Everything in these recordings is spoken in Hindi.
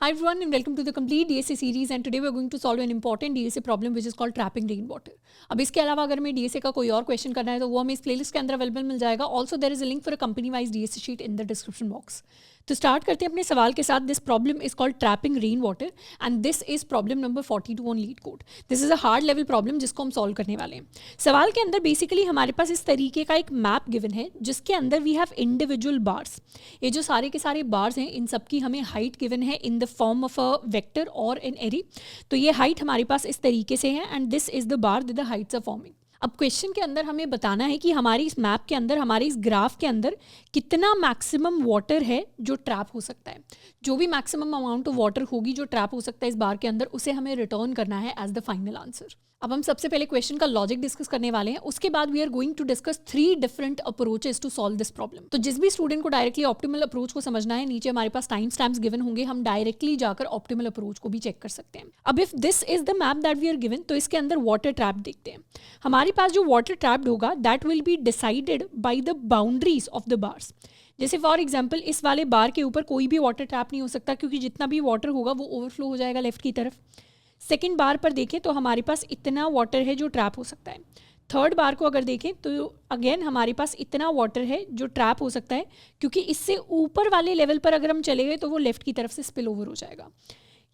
Hi everyone and welcome to the complete DSA series and today we are going to solve an important DSA problem which is called trapping rainwater. अब इसके अलावा अगर हमें DSA का कोई और क्वेश्चन करना है तो वो हमें इस प्लेलिस्ट के अंदर अवेलेबल मिल जाएगा. Also there is a link for a company wise DSA sheet in the description box. तो स्टार्ट करते हैं अपने सवाल के साथ. This problem is called trapping rain water and this is problem number 42 on LeetCode. This is a hard level problem जिसको हम सॉल्व करने वाले हैं. सवाल के अंदर बेसिकली हमारे पास इस तरीके का एक मैप गिवन है जिसके अंदर वी हैव इंडिविजुअल बार्स. ये जो सारे के सारे बार्स हैं इन सबकी हमें हाइट गिवन है in the form of a vector और एन एरे. तो ये हाइट हमारे पास इस तरीके से है and this is the bar the heights are forming. अब क्वेश्चन के अंदर हमें बताना है कि हमारी इस मैप के अंदर हमारे इस ग्राफ के अंदर कितना मैक्सिमम वाटर है जो ट्रैप हो सकता है. जो भी मैक्सिमम अमाउंट ऑफ वाटर होगी जो ट्रैप हो सकता है इस बार के अंदर उसे हमें रिटर्न करना है एज द फाइनल आंसर. अब हम सबसे पहले क्वेश्चन का लॉजिक डिस्कस करने वाले हैं. उसके बाद we are going to discuss 3 different approaches to solve this problem. तो जिस भी स्टूडेंट को डायरेक्टली ऑप्टिमल अप्रोच को समझना है नीचे हमारे पास टाइम स्टैम्प्स गिवन होंगे. हम डायरेक्टली जाकर ऑप्टिमल अप्रोच को भी चेक कर सकते हैं. अब if this is the map that we are given तो इसके अंदर वाटर ट्रैप देखते हैं. हमारे पास जो वाटर ट्रैप्ड होगा that will be decided by the boundaries of the bars. जैसे फॉर एग्जाम्पल इस वाले बार के ऊपर कोई भी वाटर ट्रैप नहीं हो सकता क्योंकि जितना भी वाटर होगा वो ओवरफ्लो हो जाएगा लेफ्ट की तरफ. सेकेंड बार पर देखें तो हमारे पास इतना वाटर है जो ट्रैप हो सकता है. थर्ड बार को अगर देखें तो अगेन हमारे पास इतना वाटर है जो ट्रैप हो सकता है क्योंकि इससे ऊपर वाले लेवल पर अगर हम चले गए तो वो लेफ्ट की तरफ से स्पिल ओवर हो जाएगा.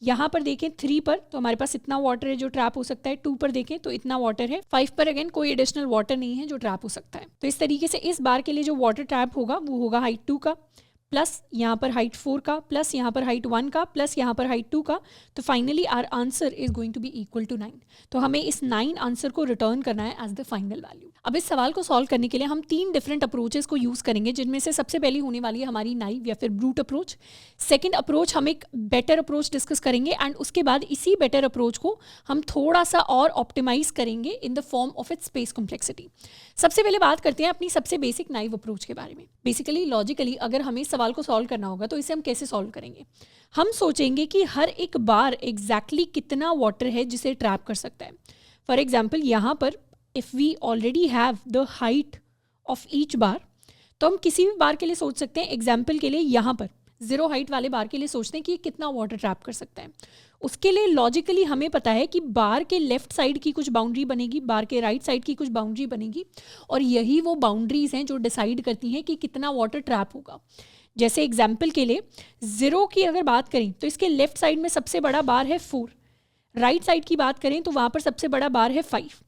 यहाँ पर देखें 3 पर तो हमारे पास इतना वाटर है जो ट्रैप हो सकता है. 2 पर देखें तो इतना वाटर है. 5 पर अगेन कोई एडिशनल वाटर नहीं है जो ट्रैप हो सकता है. तो इस तरीके से इस बार के लिए जो वाटर ट्रैप होगा वो होगा हाइट 2 का प्लस यहाँ पर हाइट 4 का प्लस यहाँ पर हाइट 1 का प्लस यहाँ पर हाइट 2 का. तो finally our answer is going to be equal to 9. तो हमें इस 9 आंसर को रिटर्न करना है एज द फाइनल वैल्यू. अब इस सवाल को सॉल्व करने के लिए हम 3 डिफरेंट अप्रोचेस को यूज़ करेंगे जिनमें से सबसे पहली होने वाली है हमारी नाइव या फिर ब्रूट अप्रोच. सेकेंड अप्रोच हम एक बेटर अप्रोच डिस्कस करेंगे एंड उसके बाद इसी बेटर अप्रोच को हम थोड़ा सा और ऑप्टिमाइज करेंगे इन the form of its space complexity. सबसे पहले बात करते हैं अपनी सबसे बेसिक नाइव अप्रोच के बारे में. बेसिकली लॉजिकली अगर हमें इस सवाल को सॉल्व करना होगा तो इसे हम कैसे सॉल्व करेंगे. हम सोचेंगे कि हर एक बार एग्जैक्टली कितना वाटर है जिसे ट्रैप कर सकता है. फॉर एग्जाम्पल यहाँ पर if we already have the height of each bar तो हम किसी भी बार के लिए सोच सकते हैं. एग्जाम्पल के लिए यहाँ पर 0 हाइट वाले बार के लिए सोचते हैं कि कितना वाटर ट्रैप कर सकता है. उसके लिए लॉजिकली हमें पता है कि बार के लेफ्ट साइड की कुछ बाउंड्री बनेगी, बार के राइट साइड की कुछ बाउंड्री बनेगी और यही वो बाउंड्रीज हैं जो डिसाइड करती हैं कि कितना वाटर ट्रैप होगा. जैसे एग्जाम्पल के लिए 0 की अगर बात करें तो इसके लेफ्ट साइड में सबसे बड़ा बार है 4. राइट साइड की बात करें तो वहाँ पर सबसे बड़ा बार है 5.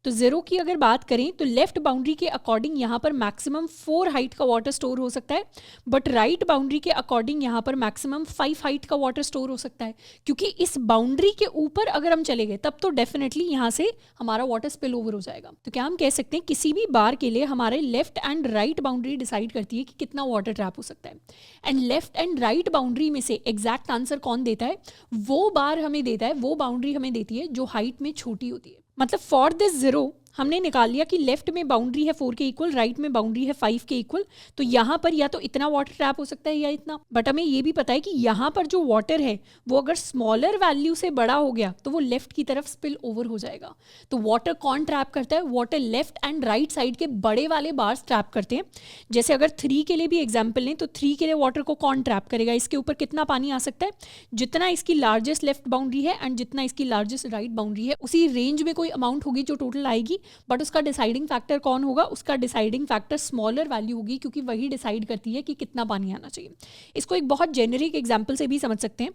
तो 0 की अगर बात करें तो लेफ्ट बाउंड्री के अकॉर्डिंग यहाँ पर मैक्सिमम 4 हाइट का वाटर स्टोर हो सकता है बट राइट बाउंड्री के अकॉर्डिंग यहाँ पर मैक्सिमम 5 हाइट का वाटर स्टोर हो सकता है क्योंकि इस बाउंड्री के ऊपर अगर हम चले गए तब तो डेफिनेटली यहाँ से हमारा वाटर स्पिल ओवर हो जाएगा. तो क्या हम कह सकते हैं किसी भी बार के लिए हमारे left and right boundary decide करती है कि कितना वाटर ट्रैप हो सकता है. And left and right boundary में से एग्जैक्ट आंसर कौन देता है? वो बार हमें देता है, वो बाउंड्री हमें देती है जो हाइट में छोटी होती है. मतलब फॉर दिस 0 हमने निकाल लिया कि लेफ्ट में बाउंड्री है 4 के इक्वल, राइट में बाउंड्री है 5 के इक्वल. तो यहाँ पर या तो इतना वाटर ट्रैप हो सकता है या इतना. बट हमें ये भी पता है कि यहाँ पर जो वाटर है वो अगर स्मॉलर वैल्यू से बड़ा हो गया तो वो लेफ्ट की तरफ स्पिल ओवर हो जाएगा. तो वाटर कौन ट्रैप करता है? Water left and right side के बड़े वाले बार्स ट्रैप करते हैं. जैसे अगर 3 के लिए भी एग्जाम्पल लें तो 3 के लिए वाटर को कौन ट्रैप करेगा? इसके ऊपर कितना पानी आ सकता है? जितना इसकी लार्जेस्ट लेफ्ट बाउंड्री है एंड जितना इसकी लार्जेस्ट राइट बाउंड्री है उसी रेंज में कोई अमाउंट होगी जो टोटल आएगी. बट उसका डिसाइडिंग फैक्टर कौन होगा? उसका डिसाइडिंग फैक्टर स्मॉलर वैल्यू होगी क्योंकि वही डिसाइड करती है कि कितना पानी आना चाहिए. इसको एक बहुत जेनेरिक एग्जांपल से भी समझ सकते हैं.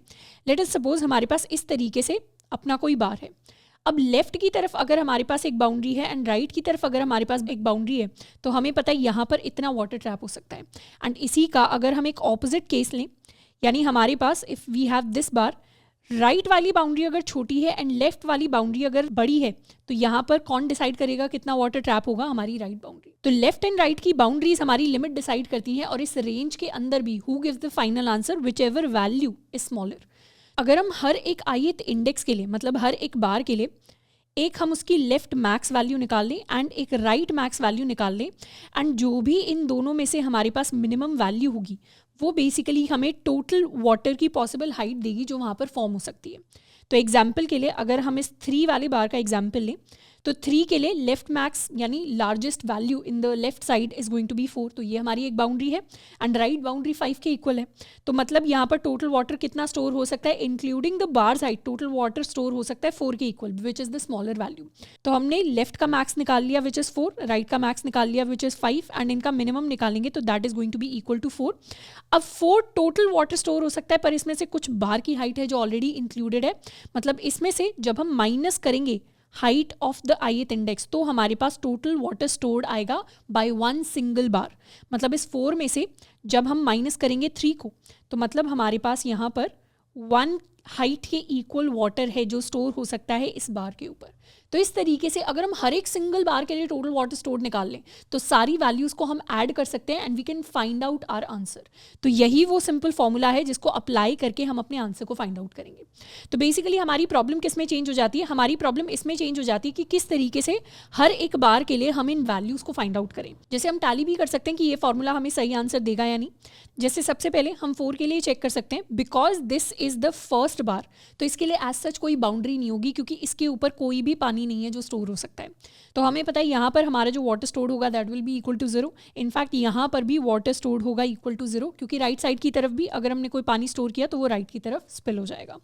लेट अस सपोज हमारे पास इस तरीके से अपना कोई बार है. अब लेफ्ट की तरफ अगर हमारे पास एक बाउंड्री है एंड राइट की तरफ अगर हमारे पास एक बाउंड्री है तो हमें पता है यहाँ पर इतना वाटर ट्रैप हो सकता है. एंड इसी का अगर हम एक ऑपोजिट केस लें यानी हमारे पास if we have this bar, right वाली बाउंड्री अगर छोटी है एंड लेफ्ट वाली बाउंड्री अगर बड़ी है तो यहाँ पर कौन डिसाइड करेगा कितना वाटर ट्रैप होगा? हमारी राइट बाउंड्री. तो लेफ्ट एंड राइट की बाउंड्रीज हमारी लिमिट डिसाइड करती हैं और इस रेंज के अंदर भी who gives the final answer which ever value is smaller. अगर हम हर एक ith इंडेक्स के लिए मतलब हर एक बार के लिए एक हम उसकी लेफ्ट मैक्स वैल्यू निकाल लें एंड एक राइट मैक्स वैल्यू निकाल लें एंड जो भी इन दोनों में से हमारे पास मिनिमम वैल्यू होगी वो बेसिकली हमें टोटल वाटर की पॉसिबल हाइट देगी जो वहाँ पर फॉर्म हो सकती है. तो एग्जाम्पल के लिए अगर हम इस 3 वाले बार का एग्जाम्पल लें तो 3 के लिए लेफ्ट मैक्स यानी largest value in the left side is going to be 4, तो ये हमारी एक बाउंड्री है एंड राइट बाउंड्री 5 के इक्वल है। तो मतलब यहाँ पर टोटल वाटर कितना स्टोर हो सकता है, including the bar side total water store हो सकता है 4 के equal, which is the smaller value. तो हमने लेफ्ट का मैक्स निकाल लिया विच इज 4, राइट का मैक्स निकाल लिया विच इज 5 एंड इनका मिनिमम निकालेंगे तो that is going to be equal to 4। अब 4 टोटल वाटर स्टोर हो सकता है, पर इसमें से कुछ बार की हाइट है जो ऑलरेडी इंक्लूडेड है, मतलब इसमें से जब हम माइनस करेंगे height of the ith index तो हमारे पास टोटल वाटर स्टोर्ड आएगा बाय 1 सिंगल बार। मतलब इस 4 में से जब हम माइनस करेंगे 3 को तो मतलब हमारे पास यहाँ पर 1 हाइट के इक्वल वाटर है जो स्टोर हो सकता है इस बार के ऊपर। तो इस तरीके से अगर हम हर एक सिंगल बार के लिए टोटल वाटर स्टोर निकाल लें तो सारी वैल्यूज़ को हम ऐड कर सकते हैं and we can find out our answer. तो यही वो सिंपल फॉर्मूला है जिसको अप्लाई करके हम अपने आंसर को फाइंड आउट करेंगे। तो बेसिकली हमारी प्रॉब्लम किस में चेंज हो जाती है, हमारी प्रॉब्लम इसमें चेंज हो जाती है कि किस तरीके से हर एक बार के लिए हम इन वैल्यूज़ को फाइंड आउट करें। जैसे हम टैली भी कर सकते हैं कि ये फॉर्मूला हमें सही आंसर देगा या नहीं। जैसे सबसे पहले हम 4 के लिए चेक कर सकते हैं, because this is the first bar तो इसके लिए एज सच कोई बाउंड्री नहीं होगी क्योंकि इसके ऊपर कोई भी पानी नहीं है जो स्टोर हो सकता है। तो हमें पता है यहाँ पर हमारा जो वाटर स्टोर्ड होगा that will be equal to 0। In fact यहाँ पर भी वाटर स्टोर्ड होगा इक्वल टू 0 क्योंकि राइट साइड की तरफ भी अगर हमने कोई पानी स्टोर किया तो वो राइट की तरफ स्पिल हो जाएगा।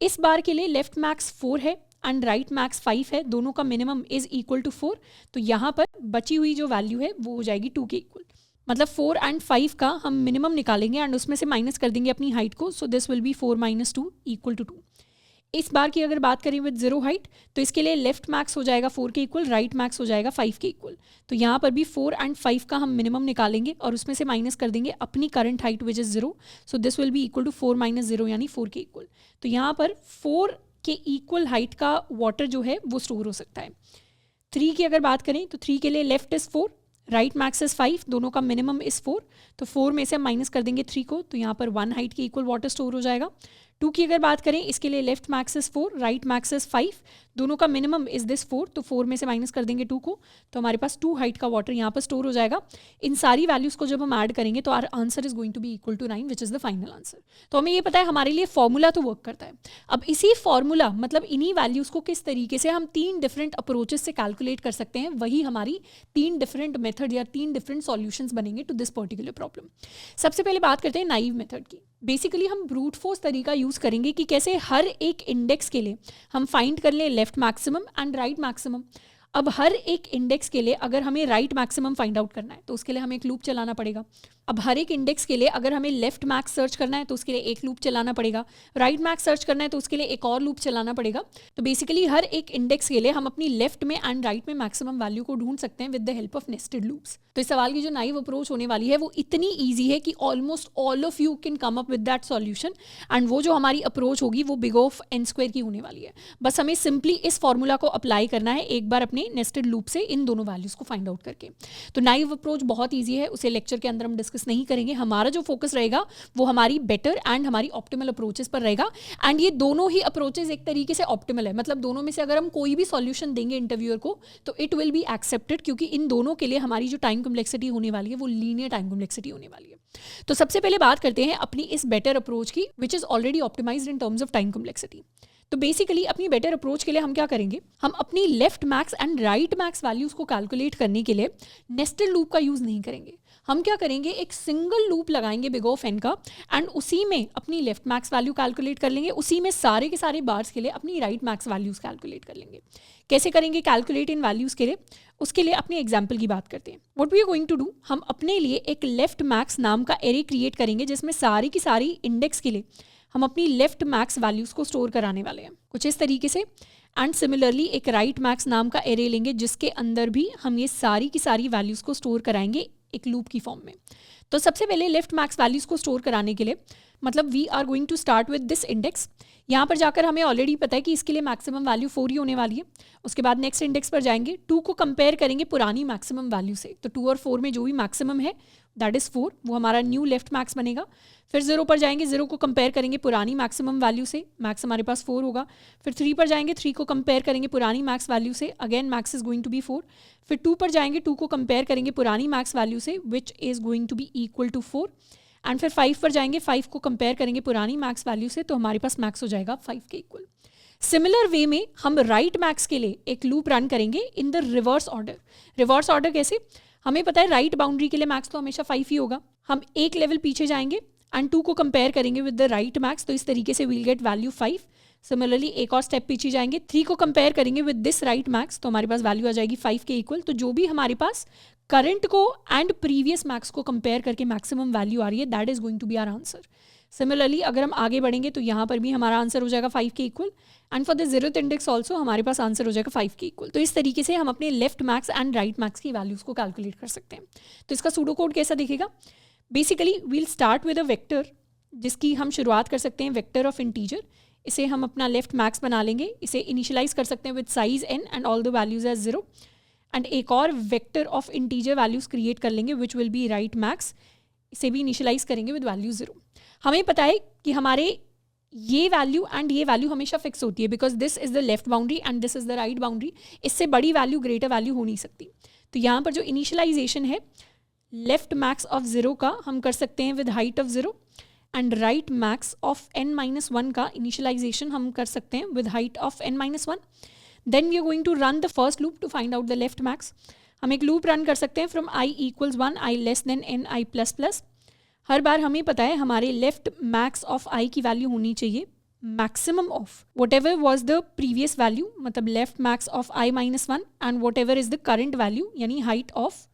इस बार के लिए लेफ्ट मैक्स 4 है एंड राइट मैक्स 5 है, दोनों का मिनिमम इज इक्वल टू 4। तो यहाँ पर बची हुई जो वैल्यू है वो हो जाएगी 2 के इक्वल। मतलब 4 एंड 5 का हम मिनिमम निकालेंगे एंड उसमें से माइनस कर देंगे अपनी हाइट को, so this will be 4 minus 2 equal to 2। इस बार की अगर बात करें विद 0 हाइट तो इसके लिए लेफ्ट मैक्स हो जाएगा 4 के इक्वल, राइट मैक्स हो जाएगा 5 के इक्वल। तो यहाँ पर भी 4 एंड 5 का हम मिनिमम निकालेंगे और उसमें से माइनस कर देंगे अपनी current height which is 0, so this will be equal to 4 minus 0 यानी 4 के इक्वल। तो यहाँ पर 4 के इक्वल हाइट का वाटर जो है वो स्टोर हो सकता है। 3 की अगर बात करें तो 3 के लिए left is 4, right max is 5, दोनों का मिनिमम इज 4। तो 4 में से हम माइनस कर देंगे 3 को तो यहाँ पर 1 हाइट के इक्वल वाटर स्टोर हो जाएगा। 2 की अगर बात करें इसके लिए left max is 4, right max is 5, दोनों का मिनिमम इज दिस 4। तो 4 में से माइनस कर देंगे 2 को तो हमारे पास 2 हाइट का वाटर यहाँ पर स्टोर हो जाएगा। इन सारी वैल्यूज़ को जब हम ऐड करेंगे तो our answer is going to be equal to 9 which is the final answer. तो हमें ये पता है हमारे लिए फॉर्मूला तो वर्क करता है। अब इसी फॉर्मूला मतलब इन्हीं वैल्यूज़ को किस तरीके से हम 3 डिफरेंट अप्रोचेस से कैलकुलेट कर सकते हैं, वही हमारी 3 डिफरेंट मेथड या 3 डिफरेंट सॉल्यूशंस बनेंगे टू दिस पर्टिकुलर प्रॉब्लम। सबसे पहले बात करते हैं नाइव मेथड की। बेसिकली हम ब्रूट फोर्स तरीका यूज़ करेंगे कि कैसे हर एक इंडेक्स के लिए हम फाइंड कर लें left maximum and right maximum. अब हर एक इंडेक्स के लिए अगर हमें राइट मैक्सिमम फाइंड आउट करना है तो उसके लिए हमें एक लूप चलाना पड़ेगा। अब हर एक इंडेक्स के लिए अगर हमें लेफ्ट मैक्स सर्च करना है तो उसके लिए एक लूप चलाना पड़ेगा, राइट मैक्स सर्च करना है तो उसके लिए एक और लूप चलाना पड़ेगा। तो बेसिकली हर एक इंडेक्स के लिए हम अपनी लेफ्ट में एंड राइट में मैक्सिमम वैल्यू को ढूंढ सकते हैं with the help of nested loops. तो इस सवाल की जो नाइव अप्रोच होने वाली है वो इतनी ईजी है कि almost all of you can come up with that solution and वो जो हमारी अप्रोच होगी वो बिग ऑफ n स्क्वायर की होने वाली है। बस हमें सिंपली इस फॉर्मूला को अप्लाई करना है एक बार अपने नेस्टेड लूप से इन दोनों वैल्यूज को फाइंड आउट करके। तो नाइव अप्रोच बहुत ईजी है, उसे लेक्चर के अंदर हम डिस्कस नहीं करेंगे। हमारा जो फोकस रहेगा वो हमारी बेटर एंड हमारी ऑप्टिमल अप्रोचेस पर रहेगा एंड ये दोनों ही अप्रोचेस एक तरीके से ऑप्टिमल है। मतलब दोनों में से अगर हम कोई भी सॉल्यूशन देंगे इंटरव्यूअर को तो इट विल बी एक्सेप्टेड क्योंकि इन दोनों के लिए हमारी जो टाइम कॉम्प्लेक्सिटी होने वाली है वो लीनियर टाइम कॉम्प्लेक्सिटी होने वाली है। तो सबसे पहले बात करते हैं अपनी इस बेटर अप्रोच की which is already optimized in terms of time complexity. तो बेसिकली अपनी बेटर अप्रोच के लिए हम क्या करेंगे, हम अपनी left max and right max values को कैलकुलेट करने के लिए नेस्टेड लूप का यूज नहीं करेंगे। हम क्या करेंगे, एक सिंगल लूप लगाएंगे बिग ऑफ n का एंड उसी में अपनी लेफ्ट मैक्स वैल्यू कैलकुलेट कर लेंगे, उसी में सारे के सारे बार्स के लिए अपनी राइट मैक्स वैल्यूज कैलकुलेट कर लेंगे। कैसे करेंगे कैलकुलेट इन वैल्यूज के लिए, उसके लिए अपने एग्जाम्पल की बात करते हैं। What we are going to do, हम अपने लिए एक लेफ्ट मैक्स नाम का एरे क्रिएट करेंगे जिसमें सारी की सारी इंडेक्स के लिए हम अपनी लेफ्ट मैक्स वैल्यूज़ को स्टोर कराने वाले हैं कुछ इस तरीके से। एंड सिमिलरली एक राइट मैक्स नाम का एरे लेंगे जिसके अंदर भी हम ये सारी की सारी वैल्यूज़ को स्टोर कराएंगे एक लूप की फॉर्म में। तो सबसे पहले लेफ्ट मैक्स वैल्यूज़ को स्टोर कराने के लिए मतलब we are going to start with this index. यहाँ पर जाकर हमें ऑलरेडी पता है कि इसके लिए मैक्सिमम वैल्यू 4 ही होने वाली है। उसके बाद नेक्स्ट इंडेक्स पर जाएंगे, 2 को कंपेयर करेंगे पुरानी मैक्सिमम वैल्यू से। तो 2 और 4 में जो भी मैक्सिमम है दैट इज़ 4, वो हमारा न्यू लेफ्ट मैक्स बनेगा। फिर 0 पर जाएंगे, 0 को कंपेयर करेंगे पुरानी मैक्सिमम वैल्यू से, मैक्स हमारे पास 4 होगा। फिर 3 पर जाएंगे, 3 को कंपेयर करेंगे पुरानी मैक्स वैल्यू से, again max is going to be 4। फिर 2 पर जाएंगे, 2 को कंपेयर करेंगे पुरानी मैक्स वैल्यू से which is going to be equal to 4। And फिर 5 पर जाएंगे, 5 को कंपेयर करेंगे पुरानी मैक्स वैल्यू से, तो हमारे पास मैक्स हो जाएगा 5 के इक्वल। सिमिलर वे में हम राइट मैक्स के लिए एक लूप रन करेंगे in the reverse order. Reverse order कैसे? हमें पता है राइट बाउंड्री के लिए मैक्स तो हमेशा 5 ही होगा। हम एक लेवल पीछे जाएंगे एंड 2 को कंपेयर करेंगे विद द राइट मैक्स, तो इस तरीके से वील गेट वैल्यू 5। सिमिलरली एक और स्टेप पीछे जाएंगे, 3 को कंपेयर करेंगे विद दिस राइट मैक्स, तो हमारे पास वैल्यू आ जाएगी 5 के इक्वल। तो जो भी हमारे पास करंट को एंड प्रीवियस मैक्स को कंपेयर करके मैक्सिमम वैल्यू आ रही है, that is going to be our answer. Similarly अगर हम आगे बढ़ेंगे तो यहाँ पर भी हमारा आंसर हो जाएगा 5 के equal, and for the zeroth index also हमारे पास आंसर हो जाएगा 5 के इक्वल। तो इस तरीके से हम अपने left max and right max की वैल्यूज को कैलकुलेट कर सकते हैं। तो इसका सूडो कोड कैसा दिखेगा? Basically we'll start with a vector, जिसकी हम शुरुआत कर सकते हैं वेक्टर ऑफ इंटीजर। इसे हम अपना लेफ्ट मैक्स बना लेंगे, इसे इनिशियलाइज कर सकते हैं with size n and all the values as 0। And एक और vector of integer values create कर लेंगे which will be right max, इसे भी इनिशियलाइज करेंगे विद वैल्यू 0। हमें पता है कि हमारे ये वैल्यू एंड ये वैल्यू हमेशा फिक्स होती है, because this is the left boundary and this is the right boundary. इससे बड़ी वैल्यू ग्रेटर वैल्यू हो नहीं सकती। तो यहाँ पर जो इनिशियलाइजेशन है लेफ्ट मैक्स ऑफ 0 का हम कर सकते हैं with height of 0, and right max of n-1 का इनिशियलाइजेशन हम कर सकते हैं with height of n-1। Then we are going to run the first loop to find out the left max. हम एक लूप रन कर सकते हैं from i = 1, i less than n i++। हर बार हमें पता है हमारे लेफ्ट मैक्स ऑफ i की वैल्यू होनी चाहिए maximum of what ever was the previous value, मतलब left max of i-1 and whatever is the current value यानी हाइट ऑफ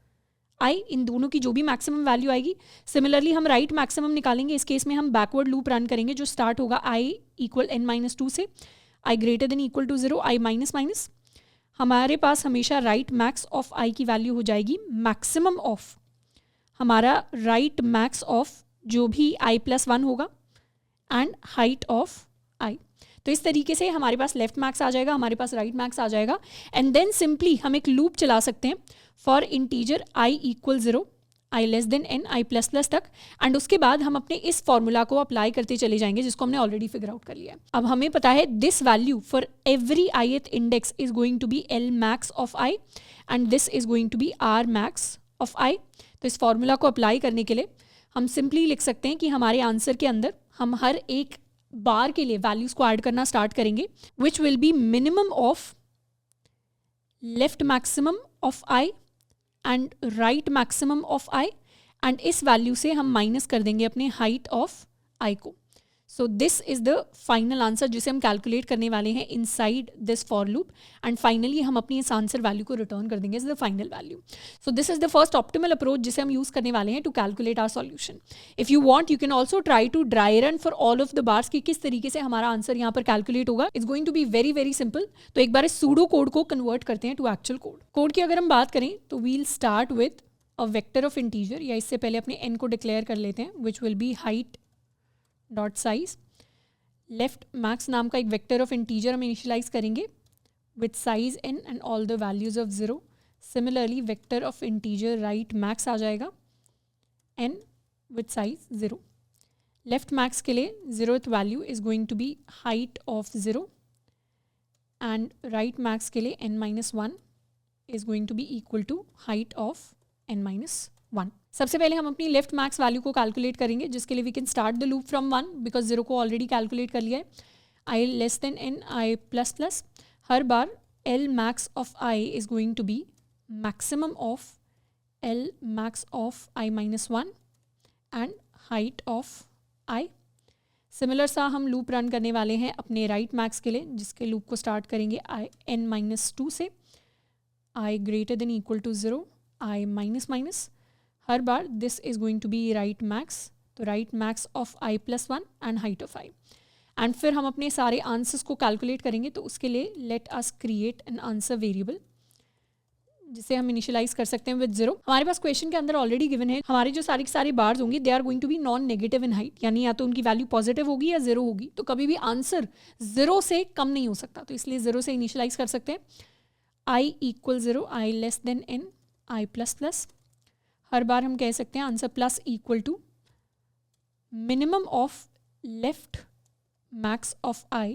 i, इन दोनों की जो भी मैक्सिमम वैल्यू आएगी। सिमिलरली हम राइट मैक्सिमम निकालेंगे, इस केस में हम बैकवर्ड लूप रन करेंगे जो स्टार्ट होगा i = n-2 से, i greater than equal to 0, i minus. हमारे पास हमेशा राइट मैक्स ऑफ i की वैल्यू हो जाएगी मैक्सिमम ऑफ हमारा राइट मैक्स ऑफ जो भी i+1 होगा एंड हाइट ऑफ i। तो इस तरीके से हमारे पास लेफ्ट मैक्स आ जाएगा, हमारे पास राइट मैक्स आ जाएगा, एंड देन सिंपली हम एक लूप चला सकते हैं for integer i = 0, i less than n i++ तक, एंड उसके बाद हम अपने इस फॉर्मूला को अप्लाई करते चले जाएंगे जिसको हमने ऑलरेडी फिगर आउट कर लिया है। अब हमें पता है this value for every ith index is going to be l max of i and this is going to be r max of i। तो इस फॉर्मूला को अप्लाई करने के लिए हम सिंपली लिख सकते हैं कि हमारे आंसर के अंदर हम हर एक बार के लिए वैल्यूज को ऐड करना स्टार्ट करेंगे विच will B minimum of left maximum of i and right maximum of i, and इस वैल्यू से हम माइनस कर देंगे अपने हाइट ऑफ i को। So this is the final answer जिसे हम कैलकुलेट करने वाले हैं inside this for loop, and finally हम अपनी इस आंसर वैल्यू को रिटर्न कर देंगे as the final value. So this is the first optimal approach जिसे हम यूज करने वाले हैं to calculate our solution. If you want you can also try to dry run for all of the bars कि किस तरीके से हमारा आंसर यहाँ पर कैलकुलेट होगा। It's going to be very very simple. तो एक बार इस सूडो कोड को कन्वर्ट करते हैं टू एक्चुअल कोड। कोड की अगर हम बात करें तो we'll start with a vector of integer, या इससे पहले अपने n को डिक्लेयर कर लेते हैं which will be height dot size. Left max नाम का एक वेक्टर ऑफ इंटीजर हम इनिशियलाइज करेंगे with size n and all the values of 0। Similarly vector of integer right max आ जाएगा n with size 0। Left max के लिए 0th value is going to be height of 0 and right max के लिए n-1 is going to be equal to height of n-1। सबसे पहले हम अपनी लेफ्ट मैक्स वैल्यू को कैलकुलेट करेंगे, जिसके लिए we can start the loop from 1 because 0 को ऑलरेडी कैलकुलेट कर लिया है। i less than n i++। हर बार l max of i is going to be maximum of l max of i-1 and height of i। Similar सा हम लूप रन करने वाले हैं अपने राइट मैक्स के लिए, जिसके लूप को स्टार्ट करेंगे n-2 से, i greater than equal to 0, i minus. हर बार this is going to be right max, तो right max of i+1 and height of i। And फिर हम अपने सारे आंसर्स को कैलकुलेट करेंगे, तो उसके लिए let us create an answer variable जिसे हम इनिशियलाइज कर सकते हैं विद 0। हमारे पास क्वेश्चन के अंदर ऑलरेडी गिवन है हमारे जो सारी बार्स होंगी they are going to be non negative in height, यानी या तो उनकी वैल्यू पॉजिटिव होगी या 0 होगी, तो कभी भी आंसर 0 से कम नहीं हो सकता, तो इसलिए 0 से इनिशियलाइज कर सकते हैं। i = 0, i less than n i++। हर बार हम कह सकते हैं answer plus equal to minimum of left max of i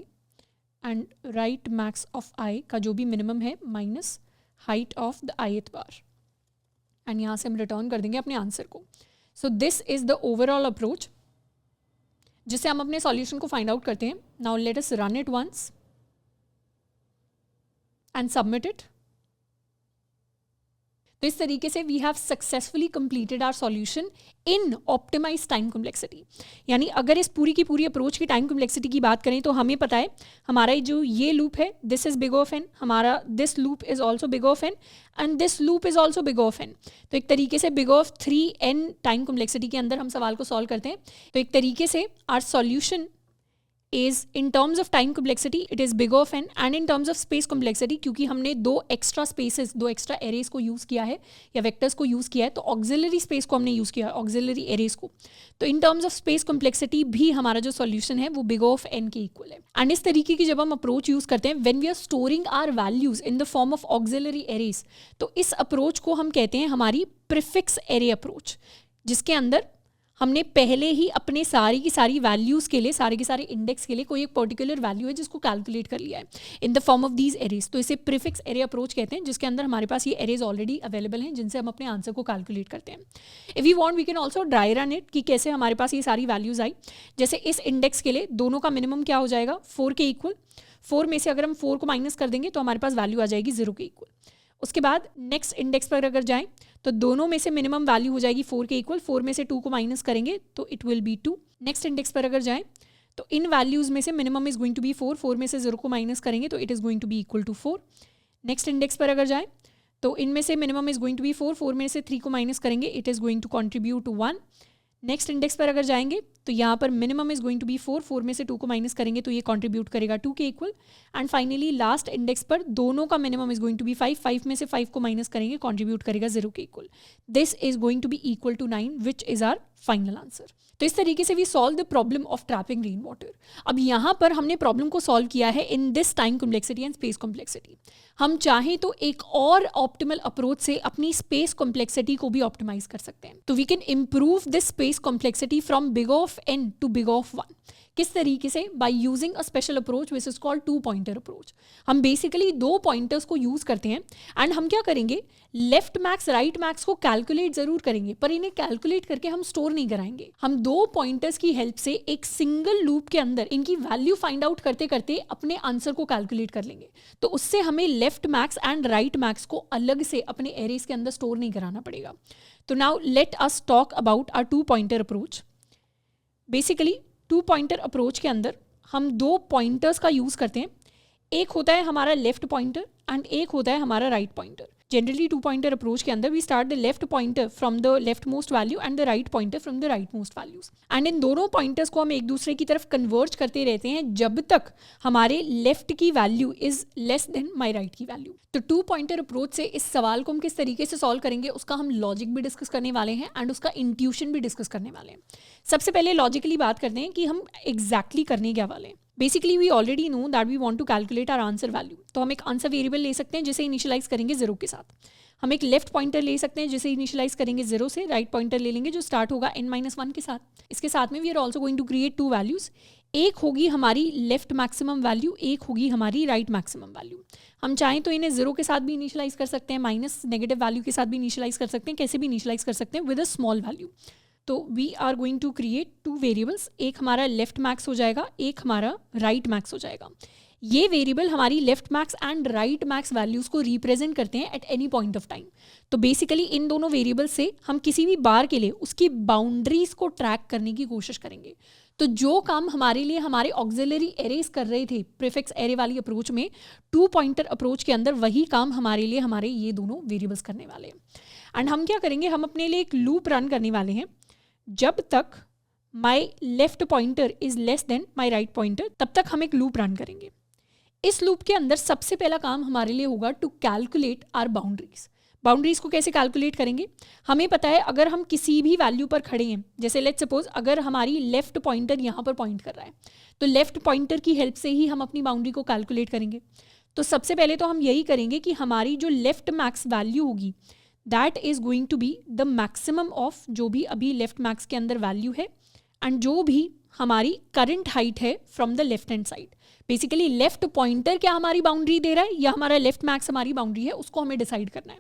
and right max of i का जो भी मिनिमम है minus height of the ith bar, and यहाँ से हम रिटर्न कर देंगे अपने आंसर को। So this is the overall approach जिससे हम अपने सॉल्यूशन को फाइंड आउट करते हैं। Now let us run it once. and submit it. तो इस तरीके से we have successfully completed our solution in optimise time complexity. यानी अगर इस पूरी की पूरी अप्रोच की टाइम कॉम्प्लेक्सिटी की बात करें तो हमें पता है हमारा जो ये लूप है this is big of N, हमारा this loop is also big of N and this loop is also big of N. तो एक तरीके से big of 3n time complexity के अंदर हम सवाल को सॉल्व करते हैं। तो एक तरीके से our solution is in terms of time complexity it is big of n and in terms of space complexity क्योंकि हमने दो एक्स्ट्रा स्पेसेस, दो एक्स्ट्रा एरेज को यूज़ किया है या वेक्टर्स को यूज़ किया है, तो ऑक्सिलरी स्पेस को हमने यूज़ किया है, ऑक्सिलरी एरेज को। तो in terms of space complexity भी हमारा जो सॉल्यूशन है वो बिग ऑफ n के इक्वल है। एंड इस तरीके की जब हम अप्रोच यूज़ करते हैं when we are storing our values in the form of auxiliary arrays, तो इस अप्रोच को हम कहते हैं हमारी प्रीफिक्स एरे अप्रोच, जिसके अंदर हमने पहले ही अपने सारी की सारी वैल्यूज़ के लिए, सारे के सारे इंडेक्स के लिए कोई एक पर्टिकुलर वैल्यू है जिसको कैलकुलेट कर लिया है in the form of these arrays. तो इसे प्रीफिक्स एरे अप्रोच कहते हैं, जिसके अंदर हमारे पास ये एरेज ऑलरेडी अवेलेबल हैं जिनसे हम अपने आंसर को कैलकुलेट करते हैं। If we want we can also dry run it कि कैसे हमारे पास ये सारी वैल्यूज़ आई। जैसे इस इंडेक्स के लिए दोनों का मिनिमम क्या हो जाएगा, 4 के इक्वल। 4 में से अगर हम 4 को माइनस कर देंगे तो हमारे पास वैल्यू आ जाएगी 0 के इक्वल। उसके बाद नेक्स्ट इंडेक्स पर अगर जाएं तो दोनों में से मिनिमम वैल्यू हो जाएगी 4 के इक्वल। 4 में से 2 को माइनस करेंगे तो it will be 2। Next index पर अगर जाएं तो इन वैल्यूज़ में से minimum is going to be 4। 4 में से 0 को माइनस करेंगे तो it is going to be equal to 4। Next index पर अगर जाएं तो इनमें से minimum is going to be 4। 4 में से 3 को माइनस करेंगे it is going to contribute to 1। Next index पर अगर जाएंगे तो यहाँ पर minimum is going to be 4। 4 में से 2 को माइनस करेंगे तो ये कंट्रीब्यूट करेगा 2 के equal. And finally last index पर दोनों का minimum is going to be 5। 5 में से 5 को माइनस करेंगे कंट्रीब्यूट करेगा 0 के equal. This is going to be equal to 9 which is our final answer. तो इस तरीके से we solve the problem of trapping rain water. अब यहाँ पर हमने प्रॉब्लम को सॉल्व किया है in this time complexity and space complexity. हम चाहें तो एक और ऑप्टिमल अप्रोच से अपनी स्पेस कॉम्प्लेक्सिटी को भी ऑप्टिमाइज कर सकते हैं। तो we can improve this space complexity from big of n to big of 1। किस तरीके से, by using a special approach which is called 2 pointer approach. हम बेसिकली 2 पॉइंटर्स को यूज करते हैं एंड हम क्या करेंगे, लेफ्ट मैक्स राइट मैक्स को कैलकुलेट जरूर करेंगे पर इन्हें कैलकुलेट करके हम स्टोर नहीं कराएंगे। हम 2 पॉइंटर्स की हेल्प से एक सिंगल लूप के अंदर इनकी वैल्यू फाइंड आउट करते करते अपने आंसर को कैलकुलेट कर लेंगे। तो उससे हमें left max and right max को अलग से अपने एरेज के अंदर स्टोर नहीं कराना पड़ेगा। तो now let us talk about our 2 pointer approach. Basically 2 pointer approach के अंदर हम 2 पॉइंटर्स का यूज़ करते हैं। एक होता है हमारा लेफ्ट पॉइंटर एंड एक होता है हमारा right pointer. Generally 2 pointer approach के अंदर we start the left pointer from the left most value and the right pointer from the right most values. And इन दोनों पॉइंटर्स को हम एक दूसरे की तरफ कन्वर्ज करते रहते हैं जब तक हमारे लेफ्ट की value is less then my right की वैल्यू। तो 2 पॉइंटर अप्रोच से इस सवाल को हम किस तरीके से सॉल्व करेंगे उसका हम लॉजिक भी डिस्कस करने वाले हैं एंड उसका इंट्यूशन भी डिस्कस करने वाले हैं। सबसे पहले लॉजिकली बात करते हैं कि हम एग्जैक्टली करने क्या वाले हैं। Basically we already know that we want to calculate our answer value. तो हम एक आंसर वेरिएबल ले सकते हैं जिसे इनिशियलाइज करेंगे 0 के साथ। हम एक लेफ्ट पॉइंटर ले सकते हैं जिसे इनिशियलाइज करेंगे 0 से। राइट पॉइंटर ले लेंगे जो स्टार्ट होगा n-1 के साथ। इसके साथ में we are also going to create 2 values. एक होगी हमारी लेफ्ट मैक्सिमम वैल्यू, एक होगी हमारी राइट मैक्सिमम वैल्यू। हम चाहें तो इन्हें 0 के साथ भी इनिशियलाइज कर सकते हैं, माइनस नेगेटिव वैल्यू के साथ भी इनिशियलाइज कर सकते हैं, कैसे भी इनिशियलाइज कर सकते हैं विद अ स्मॉल वैल्यू। तो we are going to create 2 variables. एक हमारा लेफ्ट मैक्स हो जाएगा, एक हमारा राइट मैक्स हो जाएगा। ये वेरिएबल हमारी left max and right max values को रिप्रेजेंट करते हैं at any point of time. तो बेसिकली इन दोनों वेरिएबल से हम किसी भी बार के लिए उसकी बाउंड्रीज को ट्रैक करने की कोशिश करेंगे। तो जो काम हमारे लिए हमारे ऑक्सिलरी एरेज कर रहे थे प्रीफिक्स एरे वाली अप्रोच में, 2 पॉइंटर अप्रोच के अंदर वही काम हमारे लिए हमारे ये दोनों वेरिएबल्स करने वाले हैं। एंड हम क्या करेंगे, हम अपने लिए एक लूप रन करने वाले हैं। जब तक my left pointer is less then my write pointer तब तक हम एक लूप रन करेंगे। इस लूप के अंदर सबसे पहला काम हमारे लिए होगा to calculate our boundaries. Boundaries को कैसे कैलकुलेट करेंगे, हमें पता है अगर हम किसी भी वैल्यू पर खड़े हैं, जैसे लेट्स सपोज अगर हमारी लेफ्ट पॉइंटर यहाँ पर पॉइंट कर रहा है तो लेफ्ट पॉइंटर की हेल्प से ही हम अपनी बाउंड्री को कैलकुलेट करेंगे। तो सबसे पहले तो हम यही करेंगे कि हमारी जो लेफ्ट मैक्स वैल्यू होगी that is going to be the maximum of जो भी अभी लेफ्ट मैक्स के अंदर वैल्यू है एंड जो भी हमारी करंट हाइट है from the left hand side. Basically left pointer क्या हमारी बाउंड्री दे रहा है या हमारा लेफ्ट मैक्स हमारी बाउंड्री है, उसको हमें डिसाइड करना है।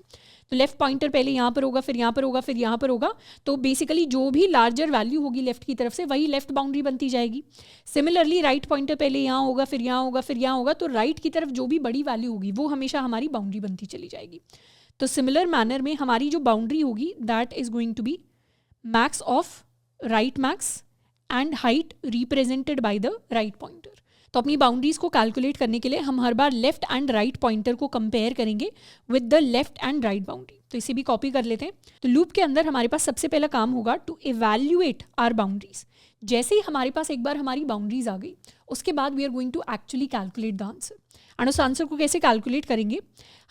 तो लेफ्ट पॉइंटर पहले यहाँ पर होगा, फिर यहाँ पर होगा, फिर यहाँ पर होगा। तो बेसिकली जो भी लार्जर वैल्यू होगी लेफ्ट की तरफ से वही लेफ्ट बाउंड्री बनती जाएगी। सिमिलरली राइट पॉइंटर पहले यहाँ होगा, फिर यहाँ होगा, फिर यहाँ होगा, तो राइट की तरफ जो भी बड़ी वैल्यू होगी वो हमेशा हमारी बाउंड्री बनती चली जाएगी। तो सिमिलर मैनर में हमारी जो बाउंड्री होगी that is going to be max of right max and height represented by the right pointer. तो अपनी बाउंड्रीज को कैलकुलेट करने के लिए हम हर बार लेफ्ट एंड राइट पॉइंटर को कंपेयर करेंगे with the left and right boundary. तो इसे भी कॉपी कर लेते हैं। तो लूप के अंदर हमारे पास सबसे पहला काम होगा टू इवैल्यूएट आवर बाउंड्रीज। जैसे ही हमारे पास एक बार हमारी बाउंड्रीज आ गई उसके बाद we are going to actually calculate the answer. And उस आंसर को कैसे कैलकुलेट करेंगे,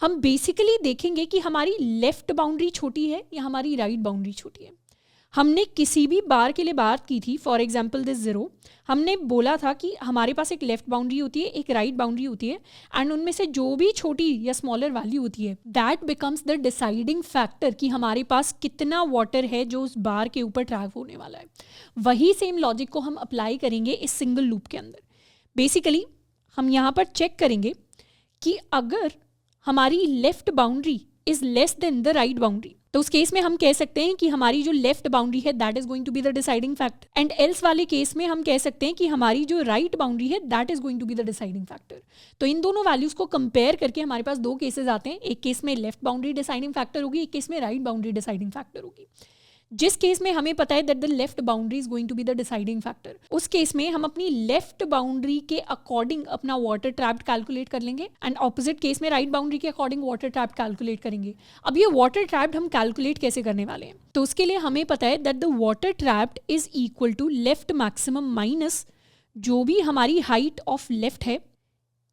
हम बेसिकली देखेंगे कि हमारी लेफ्ट बाउंड्री छोटी है या हमारी राइट बाउंड्री छोटी है। हमने किसी भी बार के लिए बात की थी, फॉर एग्जाम्पल दिस 0, हमने बोला था कि हमारे पास एक लेफ्ट बाउंड्री होती है, एक राइट बाउंड्री होती है, एंड उनमें से जो भी छोटी या स्मॉलर वैल्यू होती है that becomes the deciding factor कि हमारे पास कितना वाटर है जो उस बार के ऊपर ट्रैक होने वाला है। वही सेम लॉजिक को हम अप्लाई करेंगे इस सिंगल लूप के अंदर। बेसिकली हम यहाँ पर चेक करेंगे कि अगर हमारी left boundary is less then the right boundary तो उस केस में हम कह सकते हैं कि हमारी जो लेफ्ट बाउंड्री है that is going to be the deciding factor, and else वाले केस में हम कह सकते हैं कि हमारी जो राइट बाउंड्री है that is going to be the deciding factor. तो इन दोनों वैल्यूज को कंपेयर करके हमारे पास दो केसेस आते हैं। एक केस में लेफ्ट बाउंड्री डिसाइडिंग फैक्टर होगी, एक केस में राइट बाउंड्री डिसाइडिंग फैक्टर होगी। जिस केस में हमें पता है that the left boundary is going to be the deciding factor, उस केस में हम अपनी लेफ्ट बाउंड्री के अकॉर्डिंग अपना वाटर ट्रैप कैलकुलेट कर लेंगे, एंड ऑपोजिट केस में राइट बाउंड्री के अकॉर्डिंग वाटर ट्रैप कैलकुलेट करेंगे। अब ये वाटर ट्रैप हम कैलकुलेट कैसे करने वाले हैं, तो उसके लिए हमें पता है that the water trap is equal to left maximum minus जो भी हमारी हाइट ऑफ लेफ्ट है,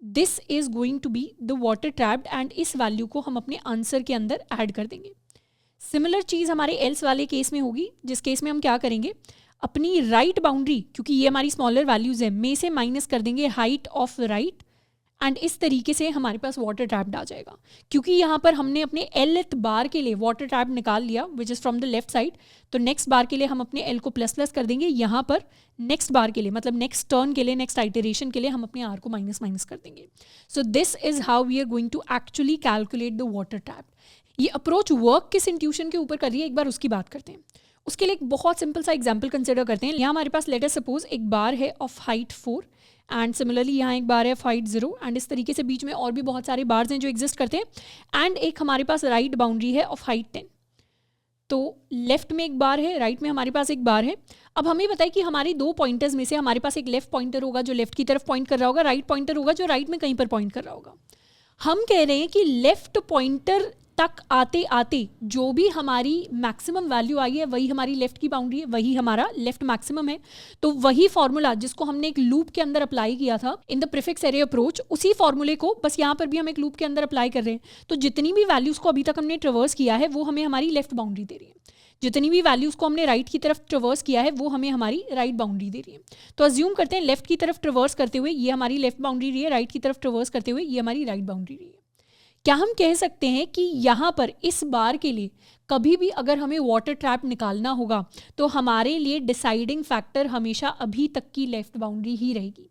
this is going to be the water trap, and इस वैल्यू को हम अपने आंसर के अंदर ऐड कर देंगे। सिमिलर चीज़ हमारे एल्स वाले केस में होगी, जिस केस में हम क्या करेंगे, अपनी राइट बाउंड्री, क्योंकि ये हमारी स्मॉलर वैल्यूज है, में से माइनस कर देंगे हाइट ऑफ राइट, एंड इस तरीके से हमारे पास वाटर ट्रैप्ड आ जाएगा। क्योंकि यहाँ पर हमने अपने एलथ बार के लिए वाटर ट्रैप निकाल लिया which is from the left side, तो नेक्स्ट बार के लिए हम अपने एल को प्लस प्लस कर देंगे। यहाँ पर नेक्स्ट बार के लिए मतलब नेक्स्ट टर्न के लिए, नेक्स्ट आइटरेशन के लिए हम अपने आर को माइनस माइनस कर देंगे। So this is how we are going to actually calculate the water trap. ये अप्रोच वर्क किस इंट्यूशन के ऊपर कर रही है एक बार उसकी बात करते हैं। उसके लिए एक बहुत सिंपल सा एग्जांपल कंसिडर करते हैं। यहाँ हमारे पास लेट अस सपोज एक बार है ऑफ हाइट 4 एंड सिमिलरली यहाँ एक बार है ऑफ हाइट 0, एंड इस तरीके से बीच में और भी बहुत सारे बार्स हैं जो एग्जिस्ट करते हैं, एंड एक हमारे पास राइट बाउंड्री है ऑफ हाइट 10। तो लेफ्ट में एक बार है, राइट में हमारे पास एक बार है। अब हमें बताया कि हमारे दो पॉइंटर्स में से हमारे पास एक लेफ्ट पॉइंटर होगा जो लेफ्ट की तरफ पॉइंट कर रहा होगा, राइट पॉइंटर होगा जो राइट में कहीं पर पॉइंट कर रहा होगा। हम कह रहे हैं कि लेफ्ट पॉइंटर तक आते आते जो भी हमारी मैक्सिमम वैल्यू आई है वही हमारी लेफ्ट की बाउंड्री है, वही हमारा लेफ्ट मैक्सिमम है। तो वही फॉर्मूला जिसको हमने एक लूप के अंदर अप्लाई किया था in the prefix array approach, उसी फॉर्मूले को बस यहाँ पर भी हम एक लूप के अंदर अप्लाई कर रहे हैं। तो जितनी भी वैल्यूज को अभी तक हमने ट्रेवर्स किया है वो हमें हमारी लेफ्ट बाउंड्री दे रही है, जितनी भी वैल्यूज को हमने राइट की तरफ ट्रेवर्स किया है वो हमें हमारी राइट बाउंड्री दे रही है। तो अज्यूम करते हैं लेफ्ट की तरफ ट्रेवर्स करते हुए ये हमारी लेफ्ट बाउंड्री रही है, राइट की तरफ ट्रेवर्स करते हुए ये हमारी राइट बाउंड्री रही है। क्या हम कह सकते हैं कि यहाँ पर इस बार के लिए कभी भी अगर हमें वाटर ट्रैप निकालना होगा तो हमारे लिए डिसाइडिंग फैक्टर हमेशा अभी तक की लेफ्ट बाउंड्री ही रहेगी?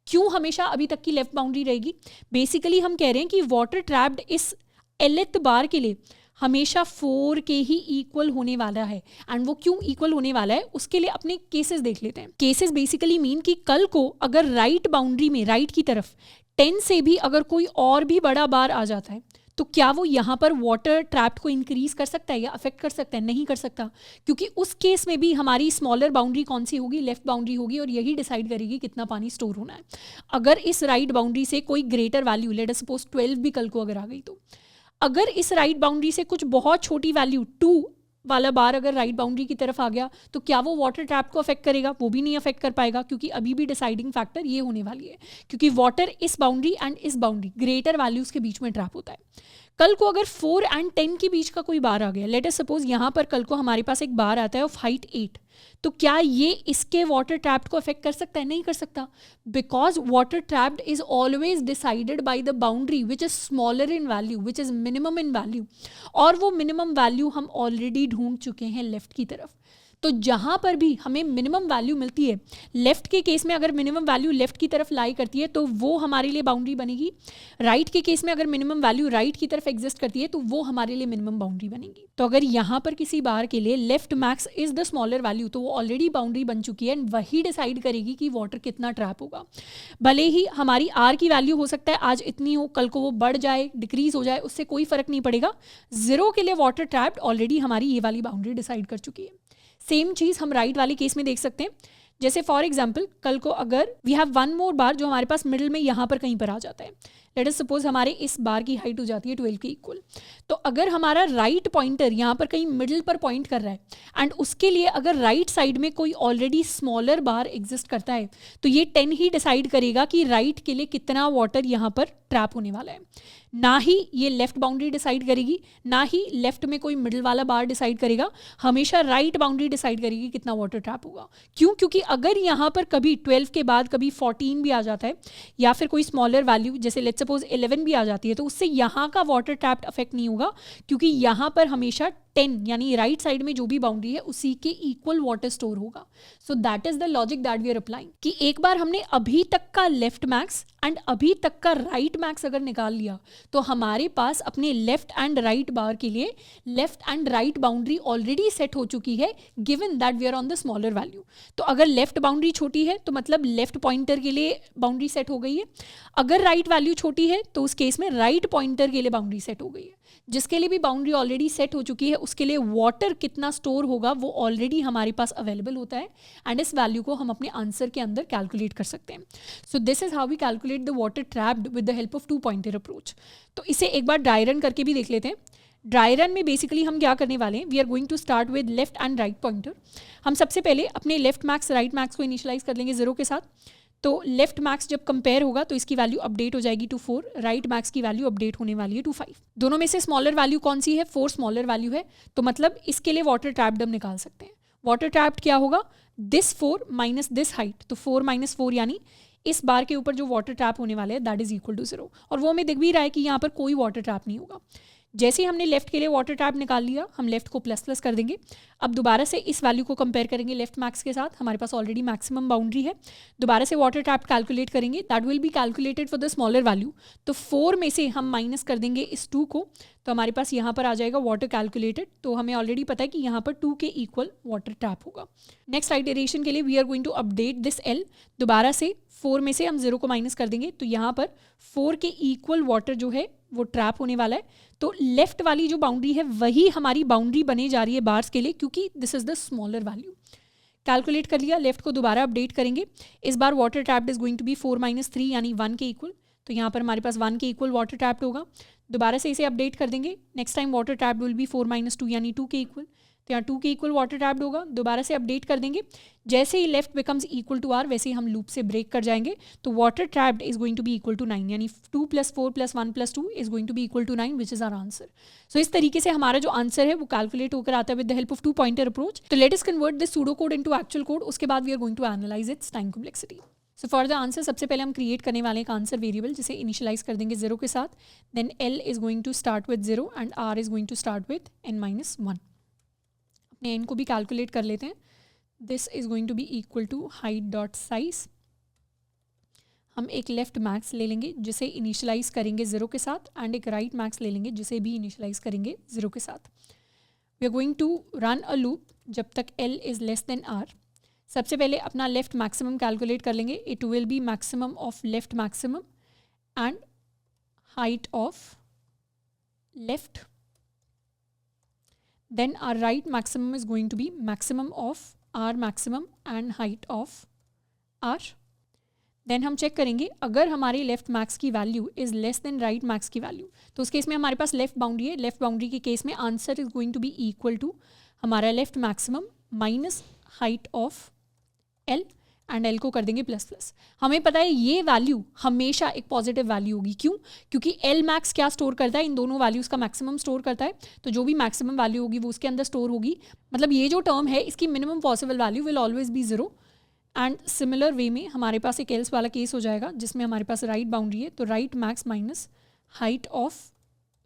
क्यों हमेशा अभी तक की लेफ्ट बाउंड्री रहेगी? बेसिकली हम कह रहे हैं कि वाटर ट्रैप्ड इस एलिथ बार के लिए हमेशा 4 के ही इक्वल होने वाला है। एंड वो क्यों इक्वल होने वाला है उसके लिए अपने केसेस देख लेते हैं। केसेस बेसिकली मीन कि कल को अगर राइट बाउंड्री में राइट की तरफ 10 से भी अगर कोई और भी बड़ा बार आ जाता है तो क्या वो यहाँ पर वाटर ट्रैप को इंक्रीज कर सकता है या अफेक्ट कर सकता है? नहीं कर सकता, क्योंकि उस केस में भी हमारी स्मॉलर बाउंड्री कौन सी होगी? लेफ्ट बाउंड्री होगी, और यही डिसाइड करेगी कितना पानी स्टोर होना है। अगर इस राइट बाउंड्री से कोई greater value let us suppose 12 भी कल को अगर आ गई, तो अगर इस राइट बाउंड्री से कुछ बहुत छोटी वैल्यू 2 वाला बार अगर राइट बाउंड्री की तरफ आ गया तो क्या वो वाटर ट्रैप को अफेक्ट करेगा? वो भी नहीं अफेक्ट कर पाएगा, क्योंकि अभी भी डिसाइडिंग फैक्टर ये होने वाली है, क्योंकि वाटर इस बाउंड्री एंड इस बाउंड्री ग्रेटर वैल्यूज के बीच में ट्रैप होता है। कल को अगर 4 एंड 10 के बीच का कोई बार आ गया, लेट अस सपोज यहाँ पर कल को हमारे पास एक बार आता है ऑफ हाइट 8, तो क्या ये इसके वाटर ट्रैप्ड को अफेक्ट कर सकता है? नहीं कर सकता, because water trapped is always decided by the boundary which is smaller in value, which is minimum in value, और वो मिनिमम वैल्यू हम ऑलरेडी ढूंढ चुके हैं लेफ्ट की तरफ। तो जहाँ पर भी हमें मिनिमम वैल्यू मिलती है, लेफ्ट के केस में अगर मिनिमम वैल्यू लेफ्ट की तरफ लाई करती है तो वो हमारे लिए बाउंड्री बनेगी, राइट के केस में अगर मिनिमम वैल्यू राइट की तरफ एग्जिस्ट करती है तो वो हमारे लिए मिनिमम बाउंड्री बनेगी। तो अगर यहाँ पर किसी बार के लिए left max is the smaller value तो वो ऑलरेडी बाउंड्री बन चुकी है एंड वही डिसाइड करेगी कि वाटर कितना ट्रैप होगा। भले ही हमारी आर की वैल्यू हो सकता है आज इतनी हो, कल को वो बढ़ जाए, डिक्रीज हो जाए, उससे कोई फर्क नहीं पड़ेगा। 0 के लिए वाटर ट्रैप्ड ऑलरेडी हमारी ये वाली बाउंड्री डिसाइड कर चुकी है। सेम चीज़ हम राइट वाले केस में देख सकते हैं। जैसे फॉर एग्जाम्पल कल को अगर वी हैव वन मोर बार जो हमारे पास मिडिल में यहाँ पर कहीं पर आ जाता है, लेट अस सपोज हमारे इस बार की हाइट हो जाती है 12 के इक्वल, तो अगर हमारा राइट पॉइंटर यहाँ पर कहीं मिडिल पर पॉइंट कर रहा है एंड उसके लिए अगर राइट साइड में कोई ऑलरेडी स्मॉलर बार एग्जिस्ट करता है तो ये 10 ही डिसाइड करेगा कि राइट के लिए कितना वाटर यहाँ पर ट्रैप होने वाला है, ना ही ये लेफ्ट बाउंड्री डिसाइड करेगी, ना ही लेफ्ट में कोई मिडिल वाला बार डिसाइड करेगा, हमेशा राइट बाउंड्री डिसाइड करेगी कितना वाटर ट्रैप होगा। क्यों? क्योंकि अगर यहाँ पर कभी 12 के बाद कभी 14 भी आ जाता है या फिर कोई स्मॉलर वैल्यू जैसे लेट्स सपोज 11 भी आ जाती है तो उससे यहाँ का वाटर ट्रैप अफेक्ट नहीं होगा, क्योंकि यहाँ पर हमेशा 10 यानी राइट साइड में जो भी बाउंड्री है उसी के इक्वल वाटर स्टोर होगा। So that is the logic that we are applying कि एक बार हमने अभी तक का लेफ्ट मैक्स एंड अभी तक का राइट मैक्स अगर निकाल लिया तो हमारे पास अपने लेफ्ट एंड राइट बार के लिए left and right boundary already set हो चुकी है, given that we are on the smaller value. तो अगर लेफ्ट बाउंड्री छोटी है तो मतलब लेफ्ट पॉइंटर के लिए बाउंड्री सेट हो गई है, अगर राइट वैल्यू छोटी है तो उस केस में राइट पॉइंटर के लिए बाउंड्री सेट हो गई है। जिसके लिए भी बाउंड्री ऑलरेडी सेट हो चुकी है उसके लिए वाटर कितना स्टोर होगा वो ऑलरेडी हमारे पास अवेलेबल होता है एंड इस वैल्यू को हम अपने आंसर के अंदर कैलकुलेट कर सकते हैं। So this is how we calculate the water trapped with the help of 2 pointer approach. तो इसे एक बार ड्राई रन करके भी देख लेते हैं। ड्राई रन में बेसिकली हम क्या करने वाले हैं, we are going to start with left and right pointer. हम सबसे पहले अपने लेफ्ट मैक्स राइट मैक्स को इनिशियलाइज कर लेंगे 0 के साथ। तो लेफ्ट मैक्स जब कंपेयर होगा तो इसकी वैल्यू अपडेट हो जाएगी टू 4, राइट मैक्स की वैल्यू अपडेट होने वाली है टू 5। दोनों में से स्मॉलर वैल्यू कौन सी है? 4 स्मॉलर वैल्यू है, तो मतलब इसके लिए वाटर ट्रैप्ड हम निकाल सकते हैं। वाटर ट्रैप्ड क्या होगा? दिस 4 माइनस दिस हाइट, तो 4 माइनस 4 यानी इस बार के ऊपर जो वाटर ट्रैप होने वाले हैं दैट इज इक्वल टू 0। और वो हमें दिख भी रहा है कि यहाँ पर कोई वाटर ट्रैप नहीं होगा। जैसे ही हमने लेफ्ट के लिए वाटर ट्रैप निकाल लिया, हम लेफ्ट को प्लस प्लस कर देंगे। अब दोबारा से इस वैल्यू को कंपेयर करेंगे लेफ्ट मैक्स के साथ, हमारे पास ऑलरेडी मैक्सिमम बाउंड्री है। दोबारा से वाटर ट्रैप कैलकुलेट करेंगे, that will be calculated for the smaller value. तो 4 में से हम माइनस कर देंगे इस 2 को, तो हमारे पास यहाँ पर आ जाएगा वाटर कैलकुलेटेड। तो हमें ऑलरेडी पता है कि यहाँ पर 2 के इक्वल वाटर ट्रैप होगा। नेक्स्ट आइटरेशन के लिए we are going to update this L। दोबारा से 4 में से हम 0 को माइनस कर देंगे, तो यहाँ पर 4 के इक्वल वाटर जो है वो ट्रैप होने वाला है। तो लेफ्ट वाली जो बाउंड्री है वही हमारी बाउंड्री बने जा रही है बार्स के लिए, क्योंकि this is the smaller value. Calculate कर लिया, लेफ्ट को दोबारा अपडेट करेंगे। इस बार water trapped is going to be 4 minus 3 यानी 1 के इक्वल, तो यहाँ पर हमारे पास 1 के इक्वल वाटर ट्रैप्ड होगा। दोबारा से इसे अपडेट कर देंगे, next time water trapped will be 4 minus 2 यानी 2 के इक्वल, तो यहाँ 2 के इक्वल वाटर ट्रैप्ड होगा। दोबारा से अपडेट कर देंगे, जैसे ही left becomes equal to R वैसे ही हम लूप से ब्रेक कर जाएंगे। तो water trapped is going to be equal to 9 यानी 2 + 4 + 1 + 2 is going to be equal to 9 which is our answer. So इस तरीके से हमारा जो आंसर है वो कैलकुलेट होकर आता है with the help of 2 pointer approach. तो let us convert this pseudo code into actual code, उसके बाद we are going to analyze its time complexity. So for the answer सबसे पहले हम क्रिएट करने वाले एक आंसर वेरिएबल जिसे इनिशियलाइज कर देंगे 0 के साथ। Then L is going to start with 0 and R is going to start with n-1। अपने n को भी कैलकुलेट कर लेते हैं। This is going to be equal to height dot size. हम एक लेफ्ट मैक्स ले लेंगे जिसे इनिशियलाइज करेंगे 0 के साथ एंड एक राइट मैक्स ले लेंगे जिसे भी इनिशियलाइज करेंगे 0 के साथ। We are going to run a loop जब तक L is less than R। सबसे पहले अपना लेफ्ट मैक्सिमम कैलकुलेट कर लेंगे। It will be maximum of left maximum and height of left. Then our right maximum is going to be maximum of R maximum and height of R. Then हम चेक करेंगे अगर हमारी लेफ्ट मैक्स की value is less than right max की वैल्यू, तो उस केस में हमारे पास लेफ्ट बाउंड्री है। लेफ्ट बाउंड्री के केस में answer is going to be equal to हमारा left maximum minus height of L and L को कर देंगे प्लस प्लस। हमें पता है ये वैल्यू हमेशा एक पॉजिटिव वैल्यू होगी। क्यों? क्योंकि L मैक्स क्या स्टोर करता है? इन दोनों वैल्यूज़ का मैक्सिमम स्टोर करता है। तो जो भी मैक्सिमम वैल्यू होगी वो उसके अंदर स्टोर होगी। मतलब ये जो टर्म है इसकी minimum possible value will always be 0। And similar way में हमारे पास एक एल्स वाला केस हो जाएगा जिसमें हमारे पास राइट बाउंड्री है, तो right max minus height of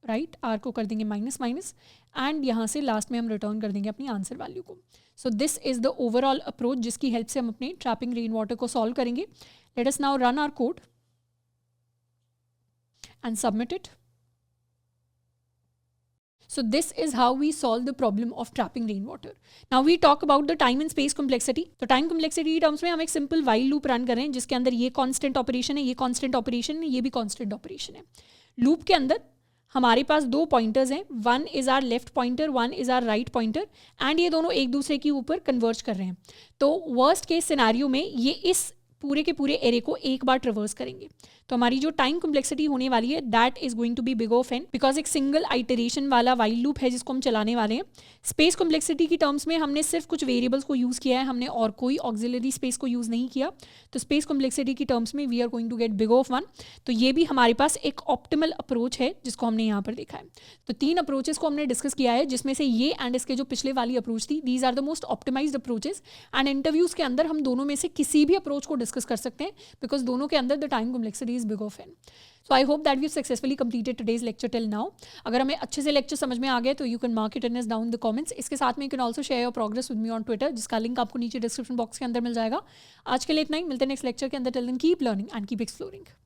right, R को कर देंगे माइनस माइनस, एंड यहाँ से लास्ट में हम रिटर्न कर देंगे अपनी आंसर वैल्यू को. So this is the overall approach जिसकी हेल्प से हम अपने ट्रैपिंग रेन वाटर को सॉल्व करेंगे. Let us now run our code and submit it. So this is how we solve the problem of trapping rainwater. Now we talk about the time and space complexity. तो time complexity terms में हम एक simple while loop run कर रहे हैं जिसके अंदर ये constant operation है, ये constant operation है, ये भी constant operation है. Loop के अंदर हमारे पास दो पॉइंटर्स हैं, one is our left pointer, one is our right pointer, and ये दोनों एक दूसरे के ऊपर कन्वर्ज कर रहे हैं. तो वर्स्ट केस सिनेरियो में ये इस पूरे के पूरे एरे को एक बार ट्रिवर्स करेंगे. तो हमारी जो टाइम कॉम्प्लेक्सिटी होने वाली है that is going to be big of n, because एक सिंगल आइटरेशन वाला वाइल लूप है जिसको हम चलाने वाले हैं. स्पेस कॉम्प्लेक्सिटी की टर्म्स में हमने सिर्फ कुछ वेरिएबल्स को यूज़ किया है, हमने और कोई ऑक्सिलरी स्पेस को यूज़ नहीं किया. तो स्पेस कॉम्प्लेक्सिटी की टर्म्स में we are going to get big of 1. तो ये भी हमारे पास एक ऑप्टिमल अप्रोच है जिसको हमने यहाँ पर देखा है. तो 3 अप्रोचेस को हमने डिस्कस किया है जिसमें से ये एंड इसके जो पिछले वाली अप्रोच थी, these are the most optimised approaches. And interviews के अंदर हम दोनों में से किसी भी अप्रोच को डिस्कस कर सकते हैं बिकॉज दोनों के अंदर the time complexity is big of n. So I hope that we've successfully completed today's lecture till now. अगर हमें अच्छे से लेक्चर समझ में आ गए तो you can mark it in as down in the comments. इसके साथ में you can also share your progress with me on Twitter जिसका लिंक आपको नीचे डिस्क्रिप्शन बॉक्स के अंदर मिल जाएगा. आज के लिए इतना ही, मिलते हैं नेक्स्ट लेक्चर के अंदर. Till then keep learning and keep exploring.